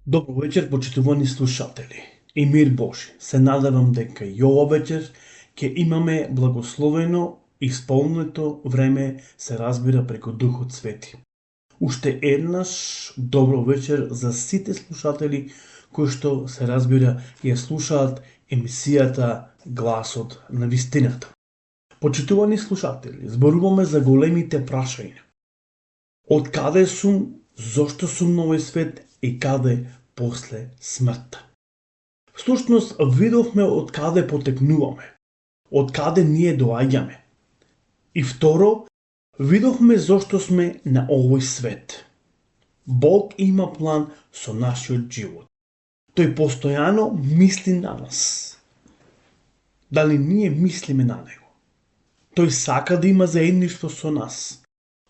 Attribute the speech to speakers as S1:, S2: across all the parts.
S1: Добро вечер, почитувани слушатели. И мир Божи. Се надевам дека и ова вечер ќе имаме благословено и исполнето време, се разбира преку Духот Свети. Уште еднаш добро вечер за сите слушатели кои што се разбира ја слушаат емисијата Гласот на вистината. Почитувани слушатели, зборуваме за големите прашања. Од каде сум, зошто сум на овој свет и каде после смртта. Всушност, видовме од каде потекнуваме, од каде ние доаѓаме. И второ, видовме зошто сме на овој свет. Бог има план со нашиот живот. Тој постојано мисли на нас. Дали ние мислиме на Него? Тој сака да има заедништво со нас.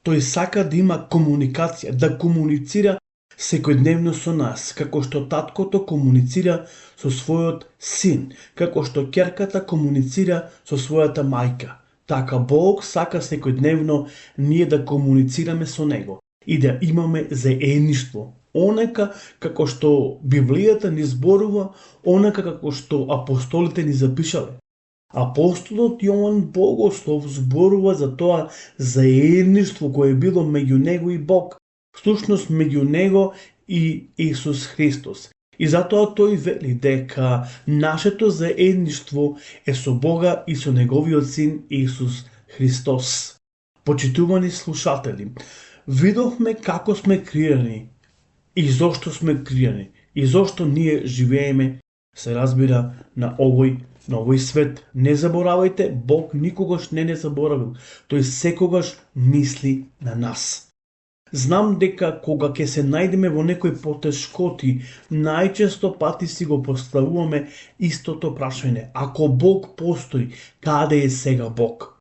S1: Тој сака да има комуникација, да комуницира секојдневно со нас, како што таткото комуницира со својот син, како што ќерката комуницира со својата мајка. Така Бог сака секојдневно ние да комуницираме со Него и да имаме заедништво. Онака како што Библијата ни зборува, онака како што апостолите ни запишале. Апостолот Јован Богослов зборува за тоа заедништво кое било меѓу него и Бог, всушност меѓу него и Исус Христос. И затоа тој вели дека нашето заедништво е со Бога и со неговиот син Исус Христос. Почитувани слушатели, видовме како сме креирани и зошто сме креирани и зошто ние живееме, се разбира, на овој свет. Не заборавајте, Бог никогаш не заборавил. Тој секогаш мисли на нас. Знам дека кога ќе се најдеме во некои потешкоти, најчесто пати си го поставуваме истото прашање. Ако Бог постои, каде е сега Бог?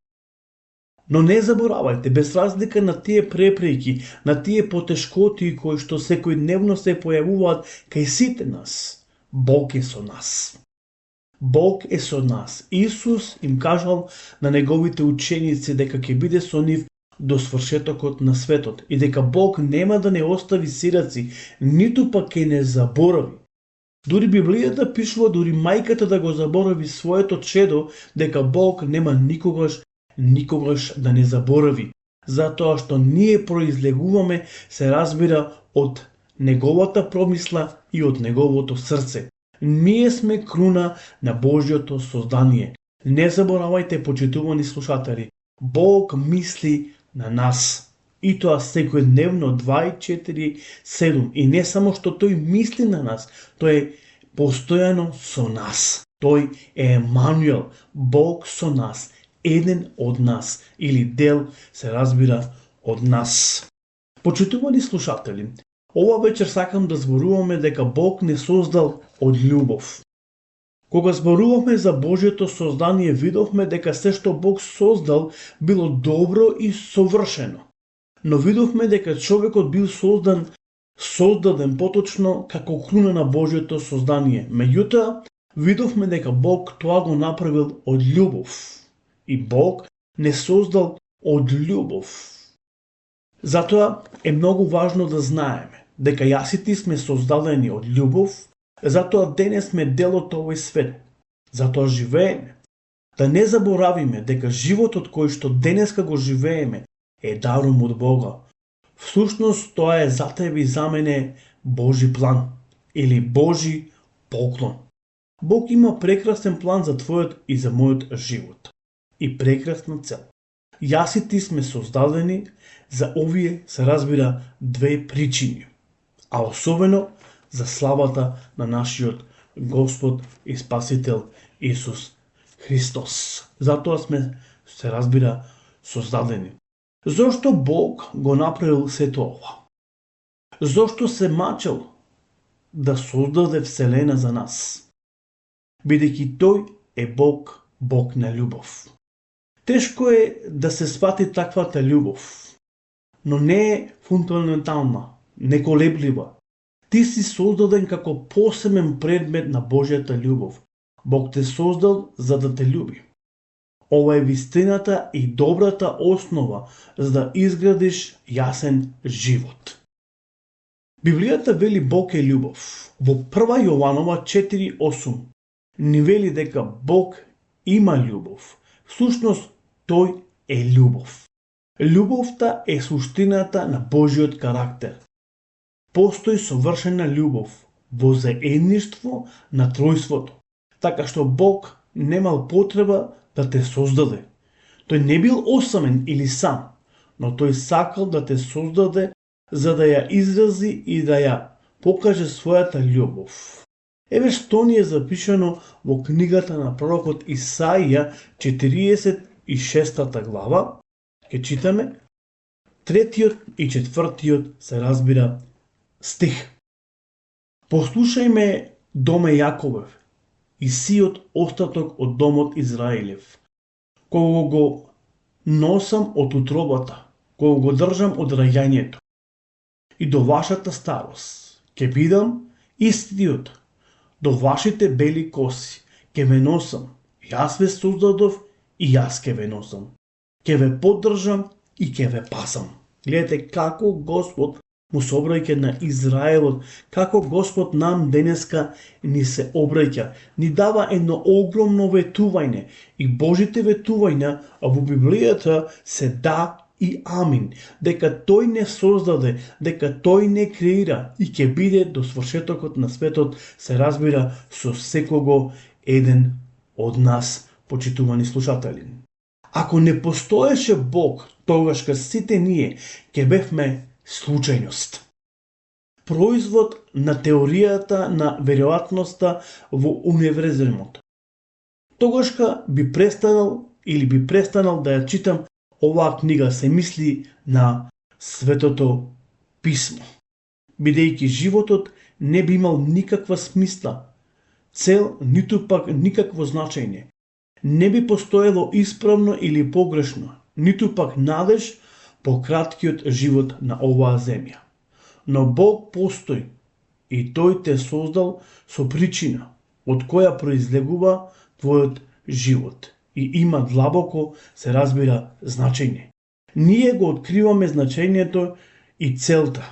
S1: Но не заборавајте, без разлика на тие препреки, на тие потешкоти кои што секојдневно се појавуваат кај сите нас, Бог е со нас. Бог е со нас. Исус им кажал на неговите ученици дека ќе биде со нив до свршетокот на светот и дека Бог нема да не остави сираци, ниту пак ќе не заборави. Дури Библијата пишува, дури мајката да го заборави своето чедо, дека Бог нема никогаш да не заборави. Затоа што ние произлегуваме, се разбира, од неговата промисла и од неговото срце. Ние сме круна на Божјото создание. Не заборавајте, почитувани слушатели, Бог мисли на нас. И тоа секојдневно 24/7. И не само што тој мисли на нас, тој е постојано со нас. Тој е Емануел, Бог со нас, еден од нас или дел, се разбира, од нас. Почитувани слушатели, ова вечер сакам да зборуваме дека Бог не создал од љубов. Кога зборуваме за Божјото создание, видовме дека се што Бог создал било добро и совршено. Но видовме дека човекот бил создаден поточно како круна на Божјото создание. Меѓутоа, видовме дека Бог тоа го направил од љубов. И Бог не создал од љубов. Затоа е многу важно да знаеме дека јас и ти сме создадени од љубов, затоа денес сме дел од овој свет. Затоа живееме. Да не заборавиме дека животот кој што денеска го живееме е даром од Бога. Всушност тоа е за тебе и за мене Божи план или Божи поклон. Бог има прекрасен план за твојот и за мојот живот. И прекрасна цел. Јас и ти сме создадени за овие, се разбира, две причини. А особено за славата на нашиот Господ и Спасител Исус Христос. Затоа сме, се разбира, создадени. Зошто Бог го направил сето ова? Зошто се мачел да создаде Вселена за нас? Бидејќи тој е Бог, Бог на љубов. Тешко е да се свати таквата љубов, но не е фундаментална, неколеблива. Ти си создаден како посебен предмет на Божјата љубов. Бог те создал за да те љуби. Ова е вистината и добрата основа за да изградиш јасен живот. Библијата вели Бог е љубов. Во 1 Јованова 4:8 ни вели дека Бог има љубов. Всушност, тој е љубов. Љубовта е суштината на Божиот карактер. Постои совршена љубов во заедништво на тројството, така што Бог немал потреба да те создаде. Тој не бил осамен или сам, но тој сакал да те создаде за да ја изрази и да ја покаже својата љубов. Еве што ни е запишано во книгата на пророкот Исаија 46 глава. Ке читаме 3 и 4 се разбира стих. Послушај доме Јаковев и сиот остаток од домот Израилев, кога го носам од утробата, кога го држам од раѓањето. И до вашата старост ќе бидам истиот, до вашите бели коси ќе ве носам, јас ве создадов и јас ќе ве носам, ќе ве поддржам и ќе ве пасам. Гледате како Господ му се обраќа на Израелот, како Господ нам денеска ни се обраќа, ни дава едно огромно ветување и Божите ветувања во Библијата се да и амин, дека тој не создаде, дека тој не креира и ќе биде до свршетокот на светот, се разбира со секого еден од нас, почитувани слушатели. Ако не постоеше Бог, тогаш ка сите ние ќе бевме случајност. Производ на теоријата на веројатноста во универзумот. Тогашка би престанал да ја читам оваа книга, се мисли на Светото писмо. Бидејќи животот не би имал никаква смисла, цел, ниту пак никакво значење. Не би постоело исправно или погрешно, ниту пак надеж по краткиот живот на оваа земја. Но Бог постои и тој те создал со причина, од која произлегува твојот живот и има длабоко, се разбира, значење. Ние го откриваме значењето и целта,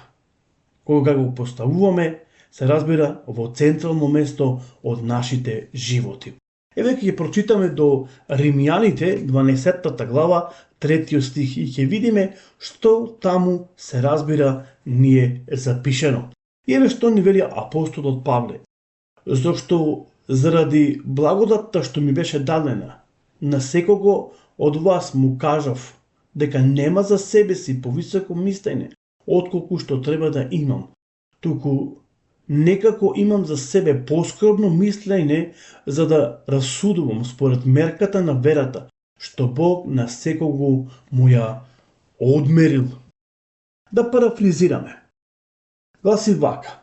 S1: кога го поставуваме, се разбира, во централно место од нашите животи. Еве ќе прочитаме до Римјаните 12 глава 3 стих и ќе видиме што таму се разбира ни е запишено. И еве што ни вели апостолот Павле. Зошто заради благодатта што ми беше дадена, на секого од вас му кажав дека нема за себе си повисоко мислење отколку што треба да имам, туку некако имам за себе поскромно мислење за да расудувам според мерката на верата, што Бог на секого му ја одмерил. Да парафризираме. Гласи вака.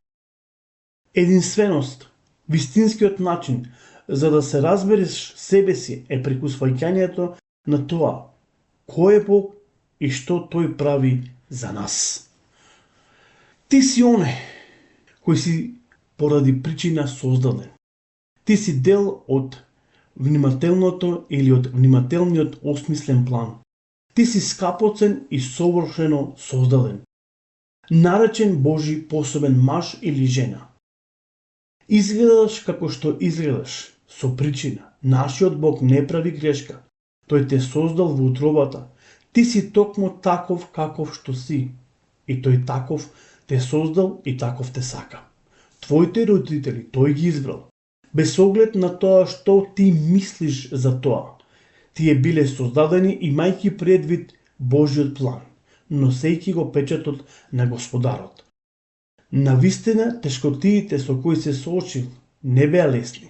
S1: Единственост, вистинскиот начин за да се разбереш себе си е преку сваќањето на тоа кој е Бог и што тој прави за нас. Ти си оне кој си поради причина создаден. Ти си дел од внимателното или од внимателниот осмислен план. Ти си скапоцен и совршено создаден. Наречен Божи посебен маж или жена. Изгледаш како што изгледаш, со причина. Нашиот Бог не прави грешка. Тој те создал во утробата. Ти си токму таков каков што си. И тој таков те создал и таков те сака. Твоите родители тој ги избрал. Без оглед на тоа што ти мислиш за тоа. Тие биле создадени имајќи предвид Божиот план, носејќи го печатот на Господарот. Навистина, тешкотиите со кои се соочил не беа лесни.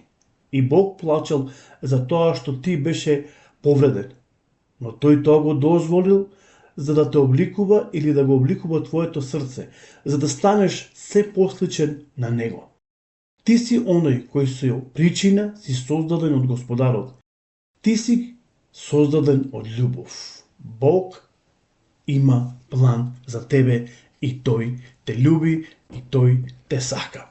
S1: И Бог плачел за тоа што ти беше повреден. Но тој тоа го дозволил за да те обликува или да го обликува твоето срце, за да станеш се посличен на него. Ти си оној кој со причина си создаден од Господарот. Ти си создаден од љубов. Бог има план за тебе и тој те љуби и тој те сака.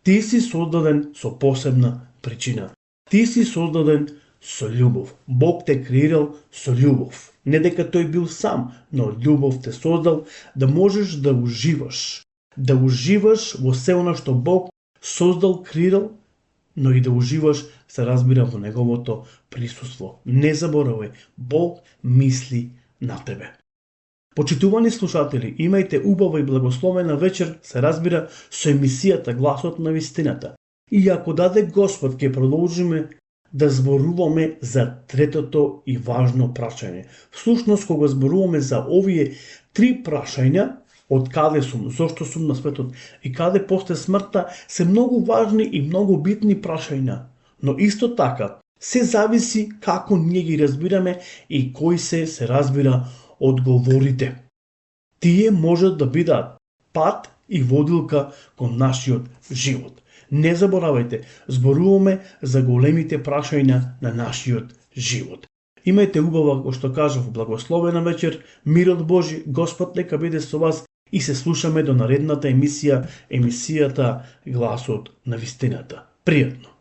S1: Ти си создаден со посебна причина. Ти си создаден со љубов. Бог те креирал со љубов. Не дека тој бил сам, но љубов те создал да можеш да уживаш да уживаш во се она што Бог создал, креирал, но и да уживаш, се разбира, во Неговото присуство. Не заборавај, Бог мисли на тебе. Почитувани слушатели, имајте убава и благословена вечер, се разбира, со емисијата Гласот на вистината. И ако даде Господ, ќе продолжиме да зборуваме за третото и важно прашање. Всушност, кога зборуваме за овие три прашања, од каде сум, зошто сум на светот и каде после смртта, се многу важни и многу битни прашања. Но исто така, се зависи како ние ги разбираме и кои се разбира одговорите. Тие можат да бидат пат и водилка кон нашиот живот. Не заборавајте, зборуваме за големите прашања на нашиот живот. Имајте убава, како што кажав, благословена вечер, мирот Божи, Господ нека биде со вас и се слушаме до наредната емисијата Гласот на вистината. Пријатно!